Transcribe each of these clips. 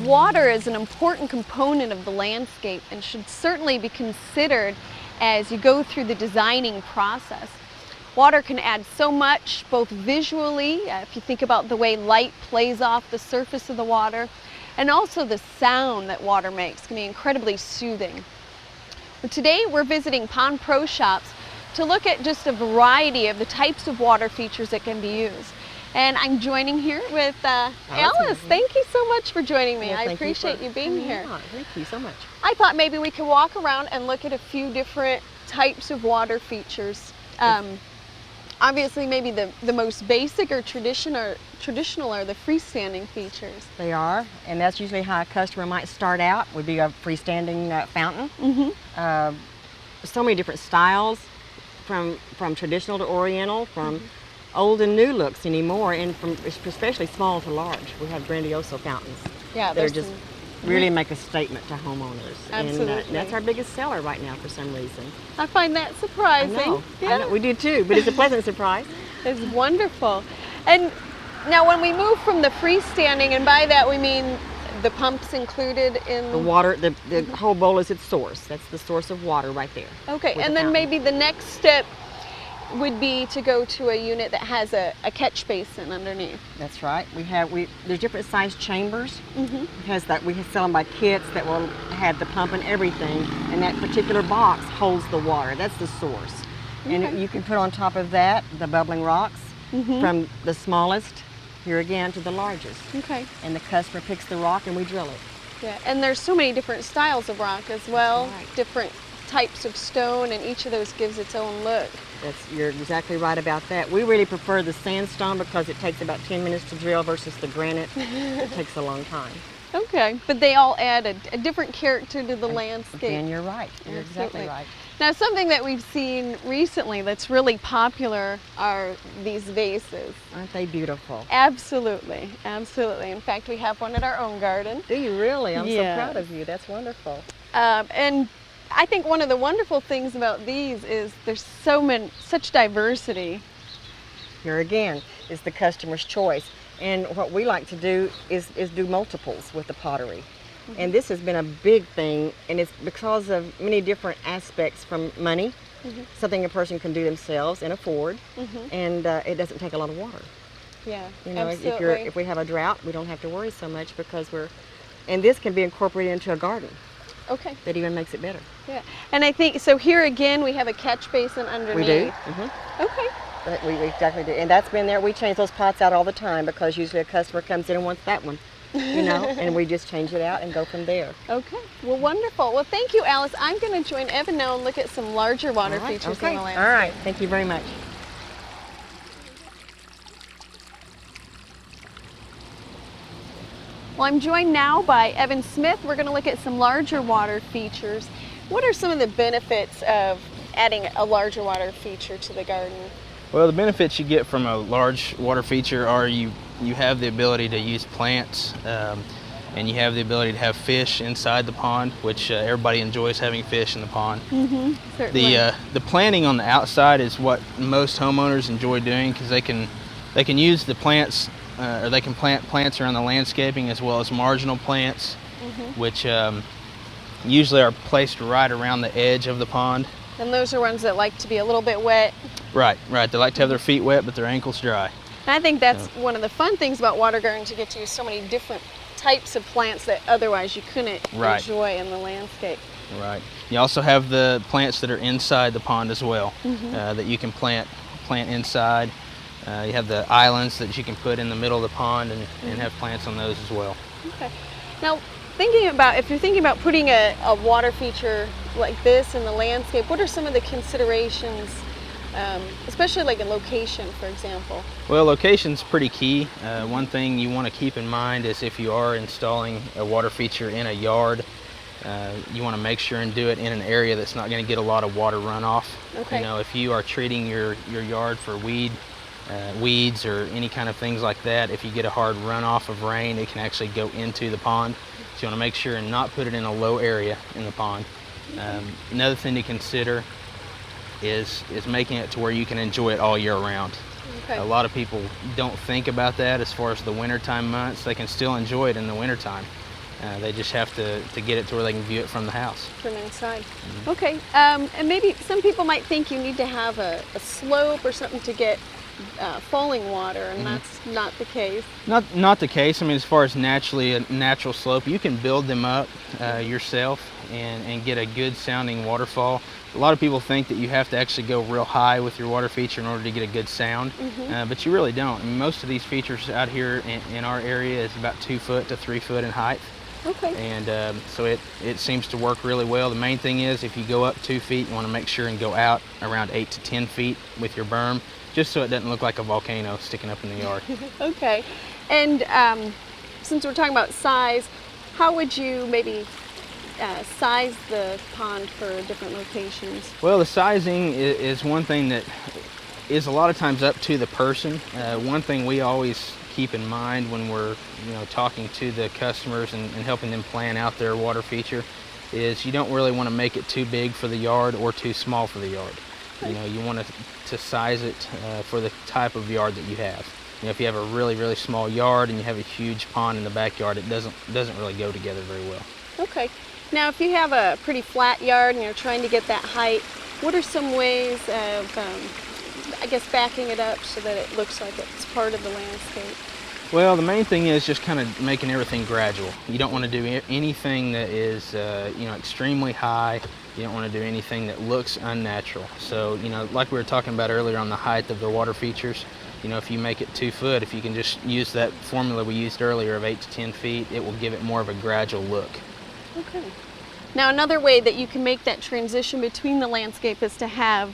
water is an important component of the landscape and should certainly be considered as you go through the designing process. Water can add so much, both visually, if you think about the way light plays off the surface of the water, and also the sound that water makes can be incredibly soothing. But today we're visiting Pond Pro Shops to look at just a variety of the types of water features that can be used. And I'm joining here with Alice. Thank you so much for joining me. Well, I appreciate you being here. Thank you so much. I thought maybe we could walk around and look at a few different types of water features. Obviously, maybe the most basic or traditional are the freestanding features. They are, and that's usually how a customer might start out, would be a freestanding fountain. So many different styles, from traditional to oriental, from old and new looks anymore, and from especially small to large. We have grandioso fountains. Yeah, they're just really make a statement to homeowners. Absolutely. And that's our biggest seller right now for some reason. I find that surprising. I know, we do too, but it's a pleasant surprise. It's wonderful. And now when we move from the freestanding, and by that we mean the pumps included in... The water, the whole bowl is its source. That's the source of water right there. Okay, and then maybe the next step would be to go to a unit that has a catch basin underneath. That's right. There's different size chambers. Has that we sell them by kits that will have the pump and everything, and that particular box holds the water. That's the source. And you can put on top of that the bubbling rocks from the smallest here again to the largest. Okay. And the customer picks the rock and we drill it. Yeah, and there's so many different styles of rock as well. Right. Different types of stone, and each of those gives its own look. You're exactly right about that. We really prefer the sandstone because it takes about 10 minutes to drill versus the granite. It takes a long time. Okay, but they all add a different character to the landscape. And you're right. You're exactly right. Now, something that we've seen recently that's really popular are these vases. Aren't they beautiful? Absolutely, absolutely. In fact, we have one at our own garden. Do you really? I'm so proud of you. That's wonderful. And I think one of the wonderful things about these is there's such diversity. Here again is the customer's choice. And what we like to do is do multiples with the pottery. And this has been a big thing, and it's because of many different aspects, from money, something a person can do themselves and afford, and it doesn't take a lot of water. Yeah, you know, absolutely. if we have a drought, we don't have to worry so much because and this can be incorporated into a garden. Okay. That even makes it better. Yeah, and I think, so here again we have a catch basin underneath. We do. Okay. But we exactly do, and that's been there. We change those pots out all the time because usually a customer comes in and wants that one. You know, and we just change it out and go from there. Okay, well, wonderful. Well, thank you, Alice. I'm going to join Evan now and look at some larger water features in the landscape. All right, thank you very much. Well, I'm joined now by Evan Smith. We're going to look at some larger water features. What are some of the benefits of adding a larger water feature to the garden? Well, the benefits you get from a large water feature are you have the ability to use plants, and you have the ability to have fish inside the pond, which everybody enjoys having fish in the pond. Certainly. The planting on the outside is what most homeowners enjoy doing because they can use the plants, or they can plant plants around the landscaping as well as marginal plants, which usually are placed right around the edge of the pond. And those are ones that like to be a little bit wet. Right. They like to have their feet wet, but their ankles dry. And I think that's one of the fun things about water gardens. You get to use so many different types of plants that otherwise you couldn't enjoy in the landscape. Right. You also have the plants that are inside the pond as well, that you can plant inside. You have the islands that you can put in the middle of the pond and have plants on those as well. Okay. Now, if you're thinking about putting a water feature like this in the landscape, what are some of the considerations, especially like a location, for example? Well, location's pretty key. One thing you want to keep in mind is if you are installing a water feature in a yard, you want to make sure and do it in an area that's not going to get a lot of water runoff. Okay. You know, if you are treating your yard for weeds or any kind of things like that, if you get a hard runoff of rain, it can actually go into the pond. So you want to make sure and not put it in a low area in the pond. Another thing to consider is making it to where you can enjoy it all year round. Okay. A lot of people don't think about that as far as the wintertime months. They can still enjoy it in the wintertime. They just have to get it to where they can view it from the house. From inside. Okay, and maybe some people might think you need to have a slope or something to get falling water, and that's not the case. Not the case. I mean, as far as a natural slope, you can build them up yourself and get a good sounding waterfall. A lot of people think that you have to actually go real high with your water feature in order to get a good sound, but you really don't. I mean, most of these features out here in our area is about 2 foot to 3 foot in height. Okay. And so it seems to work really well. The main thing is if you go up 2 feet, you want to make sure and go out around 8 to 10 feet with your berm, just so it doesn't look like a volcano sticking up in the yard. Okay. And since we're talking about size, how would you maybe size the pond for different locations? Well, the sizing is one thing that is a lot of times up to the person. One thing we always keep in mind when we're talking to the customers and helping them plan out their water feature is you don't really want to make it too big for the yard or too small for the yard. You want to size it for the type of yard that you have. If you have a really small yard and you have a huge pond in the backyard, it doesn't really go together very well. Okay. Now, if you have a pretty flat yard and you're trying to get that height, what are some ways of, I guess, backing it up so that it looks like it's part of the landscape? Well, the main thing is just kind of making everything gradual. You don't want to do anything that is, extremely high. You don't want to do anything that looks unnatural. So, like we were talking about earlier on the height of the water features, if you make it 2 foot, if you can just use that formula we used earlier of 8 to 10 feet, it will give it more of a gradual look. Okay. Now, another way that you can make that transition between the landscape is to have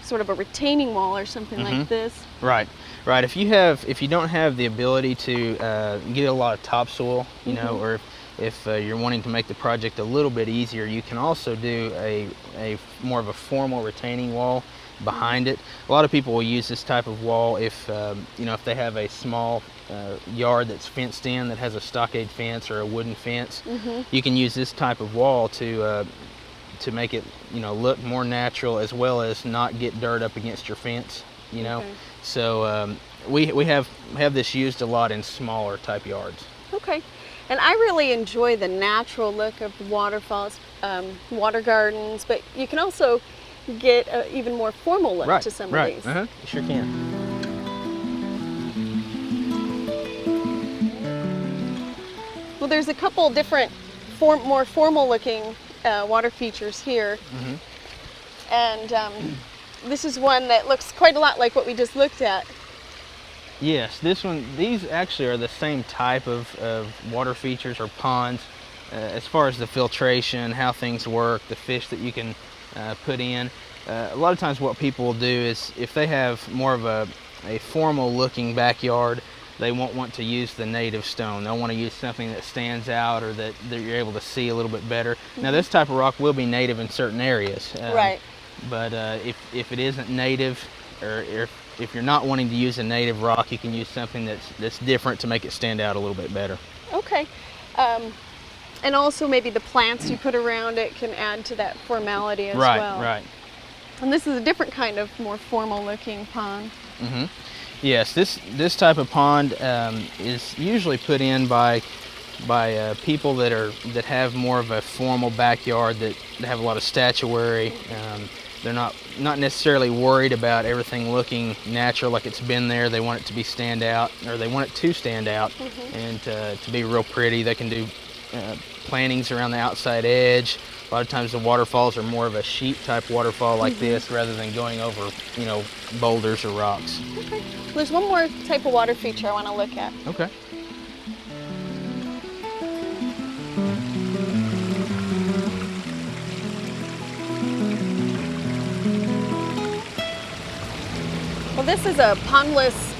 sort of a retaining wall or something like this. Right. If you don't have the ability to get a lot of topsoil, or if you're wanting to make the project a little bit easier, you can also do a more of a formal retaining wall behind it. A lot of people will use this type of wall if if they have a small yard that's fenced in that has a stockade fence or a wooden fence. You can use this type of wall to make it look more natural, as well as not get dirt up against your fence. Okay. So we have this used a lot in smaller type yards. Okay. And I really enjoy the natural look of the waterfalls, water gardens, but you can also get an even more formal look to some of these. You sure can. Well, there's a couple different more formal looking water features here. And this is one that looks quite a lot like what we just looked at. Yes, these actually are the same type of water features or ponds as far as the filtration, how things work, the fish that you can put in. A lot of times what people will do is if they have more of a formal looking backyard, they won't want to use the native stone. They'll want to use something that stands out or that you're able to see a little bit better. Now, this type of rock will be native in certain areas. Right. But if it isn't native, or if you're not wanting to use a native rock, you can use something that's different to make it stand out a little bit better. Okay. And also maybe the plants you put around it can add to that formality as well. Right. And this is a different kind of more formal looking pond. Yes, this type of pond is usually put in by people that have more of a formal backyard, that have a lot of statuary. They're not necessarily worried about everything looking natural like it's been there. They want it to be stand out, or they want it to stand out and to be real pretty. They can do plantings around the outside edge. A lot of times the waterfalls are more of a sheet type waterfall like this, rather than going over boulders or rocks. Okay. There's one more type of water feature I want to look at. Okay. Well, this is a pondless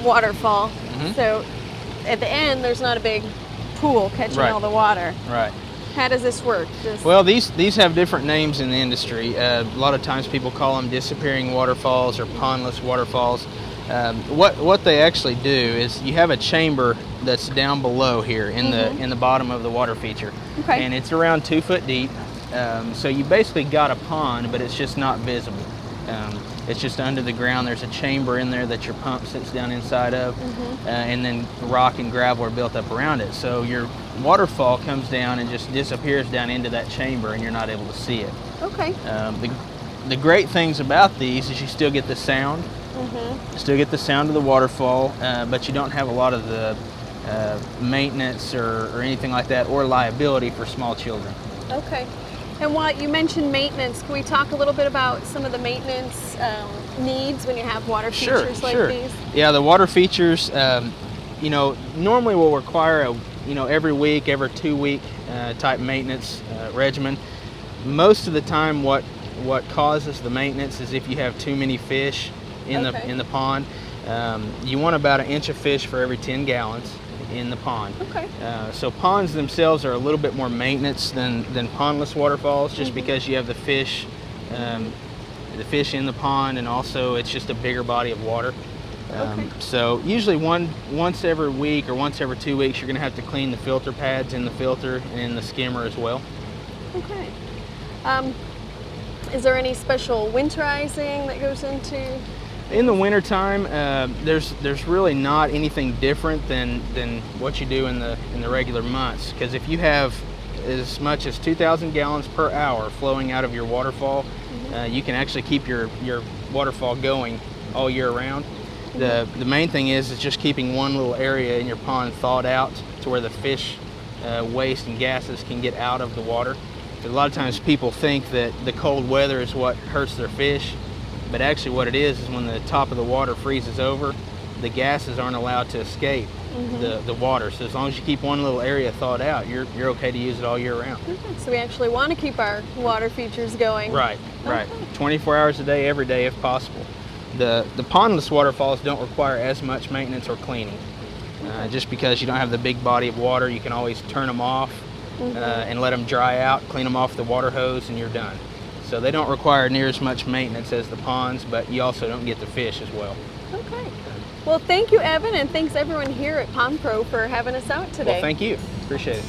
waterfall, so at the end there's not a big pool catching all the water. Right. How does this work? Well, these have different names in the industry. A lot of times people call them disappearing waterfalls or pondless waterfalls. What they actually do is you have a chamber that's down below here in the bottom of the water feature, and it's around 2 foot deep. So you basically got a pond, but it's just not visible. It's just under the ground. There's a chamber in there that your pump sits down inside of, and then rock and gravel are built up around it. So your waterfall comes down and just disappears down into that chamber, and you're not able to see it. Okay. The great things about these is you still get the sound, still get the sound of the waterfall, but you don't have a lot of the maintenance or anything like that, or liability for small children. Okay. And while you mentioned maintenance, can we talk a little bit about some of the maintenance needs when you have water features like these? Yeah, the water features, you know, normally will require a, you know, every week, every 2 week type maintenance regimen. Most of the time, what causes the maintenance is if you have too many fish in the pond. You want about 1 inch of fish for every 10 gallons in the pond. Okay. So ponds themselves are a little bit more maintenance than pondless waterfalls, just because you have the fish in the pond, and also it's just a bigger body of water. So usually once every week or once every 2 weeks, you're going to have to clean the filter pads in the filter and in the skimmer as well. Okay. Is there any special winterizing that goes into? In the wintertime, there's really not anything different than what you do in the regular months. Because if you have as much as 2,000 gallons per hour flowing out of your waterfall, you can actually keep your waterfall going all year round. The main thing is just keeping one little area in your pond thawed out to where the fish waste and gases can get out of the water. A lot of times people think that the cold weather is what hurts their fish, but actually what it is when the top of the water freezes over, the gases aren't allowed to escape the water. So as long as you keep one little area thawed out, you're okay to use it all year round. Okay. So we actually want to keep our water features going. Right. 24 hours a day, every day if possible. The pondless waterfalls don't require as much maintenance or cleaning. Just because you don't have the big body of water, you can always turn them off and let them dry out, clean them off the water hose, and you're done. So they don't require near as much maintenance as the ponds, but you also don't get the fish as well. Okay. Well, thank you, Evan, and thanks everyone here at Pond Pro for having us out today. Well, thank you. Appreciate it.